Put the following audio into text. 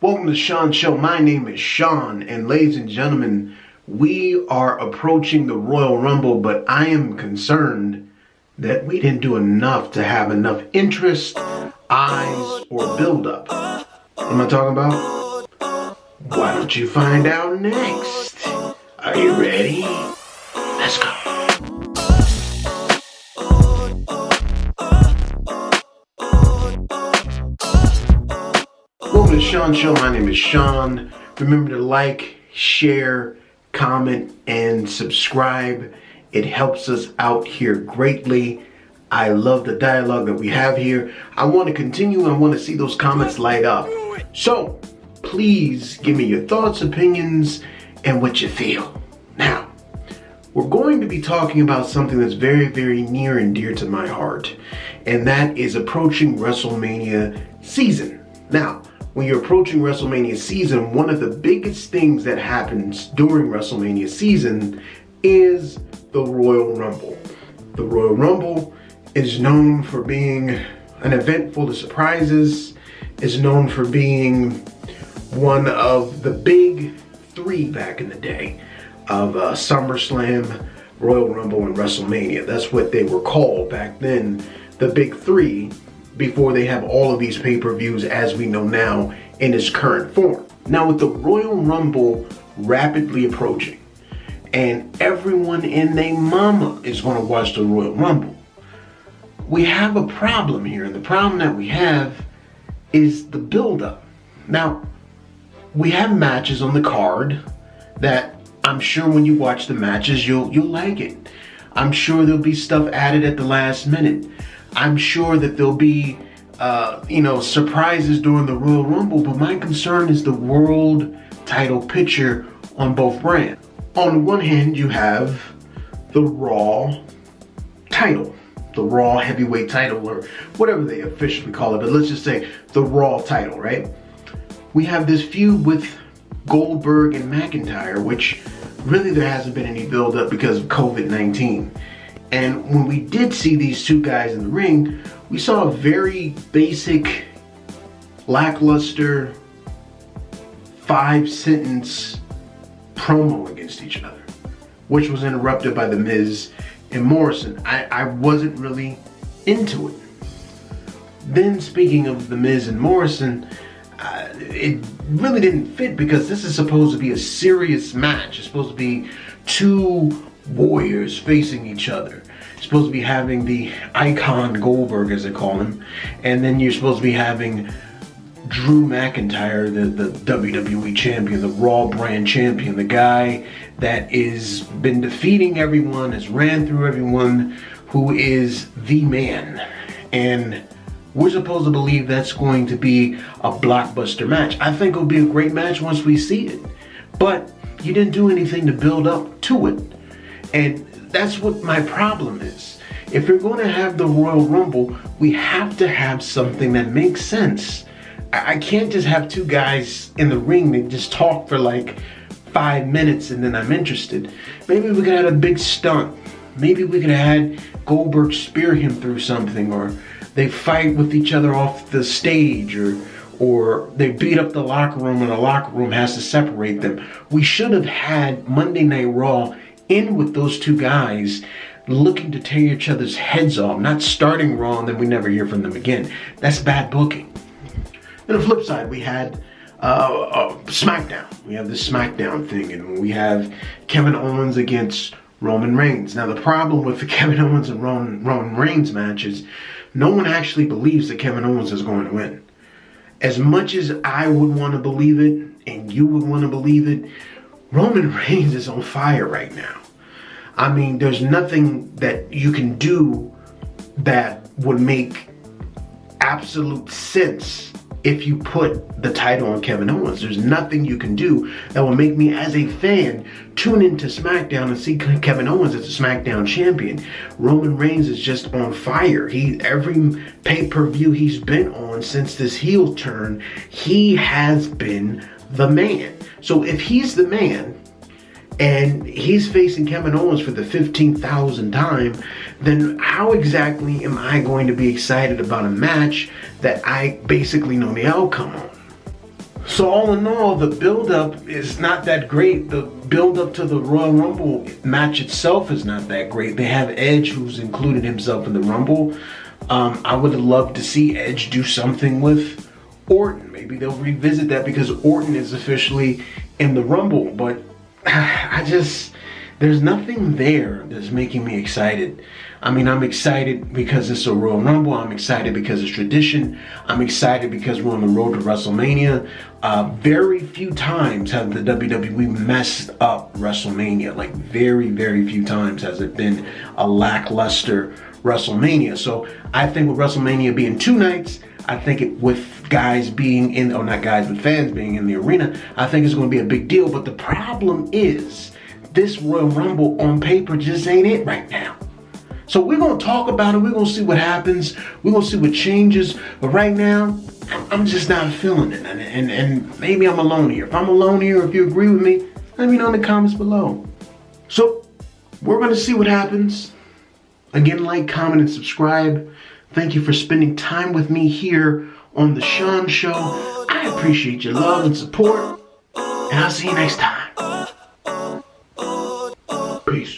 Welcome to the Shaun Show. My name is Shaun, and ladies and gentlemen, we are approaching the Royal Rumble, but I am concerned that we didn't do enough to have enough interest, eyes, or build-up. What am I talking about? Why don't you find out next? Are you ready? Let's go. Welcome to the Shaun Show. My name is Shaun. Remember to like, share, comment, and subscribe. It helps us out here greatly. I love the dialogue that we have here. I want to continue. I want to see those comments light up. So, please give me your thoughts, opinions, and what you feel. Now, we're going to be talking about something that's very, very near and dear to my heart, and that is approaching WrestleMania season. Now, when you're approaching WrestleMania season, one of the biggest things that happens during WrestleMania season is the Royal Rumble. The Royal Rumble is known for being an event full of surprises, is known for being one of the big three back in the day of SummerSlam, Royal Rumble, and WrestleMania. That's what they were called back then, the big three, before they have all of these pay-per-views as we know now in its current form. Now with the Royal Rumble rapidly approaching, and everyone and their mama is going to watch the Royal Rumble, we have a problem here, and the problem that we have is the build-up. Now, we have matches on the card that I'm sure when you watch the matches, you'll like it. I'm sure there'll be stuff added at the last minute. I'm sure that there'll be, surprises during the Royal Rumble, but my concern is the world title picture on both brands. On one hand, you have the Raw title, the Raw heavyweight title, or whatever they officially call it, but let's just say the Raw title, right? We have this feud with Goldberg and McIntyre, which really there hasn't been any build-up because of COVID-19. And when we did see these two guys in the ring, we saw a very basic, lackluster, 5-sentence promo against each other, which was interrupted by the Miz and Morrison. I wasn't really into it. Then speaking of the Miz and Morrison, it really didn't fit because this is supposed to be a serious match. It's supposed to be two warriors facing each other. You're supposed to be having the icon Goldberg, as they call him, and then you're supposed to be having Drew McIntyre, the WWE champion, the Raw brand champion, the guy that is been defeating everyone, has ran through everyone, who is the man. And we're supposed to believe that's going to be a blockbuster match. I think it'll be a great match once we see it. But you didn't do anything to build up to it. And that's what my problem is. If you're going to have the Royal Rumble, we have to have something that makes sense. I can't just have two guys in the ring that just talk for like 5 minutes and then I'm interested. Maybe we could have a big stunt. Maybe we could have had Goldberg spear him through something, or they fight with each other off the stage, or they beat up the locker room and the locker room has to separate them. We should have had Monday Night Raw in with those two guys looking to tear each other's heads off, not starting Raw and then we never hear from them again. That's bad booking. On the flip side, we had SmackDown. We have this SmackDown thing, and we have Kevin Owens against Roman Reigns. Now, the problem with the Kevin Owens and Roman Reigns match is no one actually believes that Kevin Owens is going to win. As much as I would want to believe it, and you would want to believe it, Roman Reigns is on fire right now. I mean, there's nothing that you can do that would make absolute sense if you put the title on Kevin Owens. There's nothing you can do that will make me, as a fan, tune into SmackDown and see Kevin Owens as a SmackDown champion. Roman Reigns is just on fire. Every pay-per-view he's been on since this heel turn, he has been the man. So if he's the man, and he's facing Kevin Owens for the 15,000th time, then how exactly am I going to be excited about a match that I basically know the outcome on? So all in all, the build-up is not that great. The build-up to the Royal Rumble match itself is not that great. They have Edge, who's included himself in the Rumble. I would love to see Edge do something with Orton. Maybe they'll revisit that because Orton is officially in the Rumble. But there's nothing there that's making me excited. I mean, I'm excited because it's a Royal Rumble. I'm excited because it's tradition. I'm excited because we're on the road to WrestleMania. Very few times have the WWE messed up WrestleMania. Like very, very few times has it been a lackluster WrestleMania. So I think with WrestleMania being 2 nights, I think with guys being in, or not guys, but fans being in the arena, I think it's going to be a big deal. But the problem is, this Royal Rumble on paper just ain't it right now. So we're going to talk about it. We're going to see what happens. We're going to see what changes. But right now, I'm just not feeling it. And maybe I'm alone here. If I'm alone here, or if you agree with me, let me know in the comments below. So we're going to see what happens. Again, like, comment, and subscribe. Thank you for spending time with me here on the Shaun Show. I appreciate your love and support. And I'll see you next time. Peace.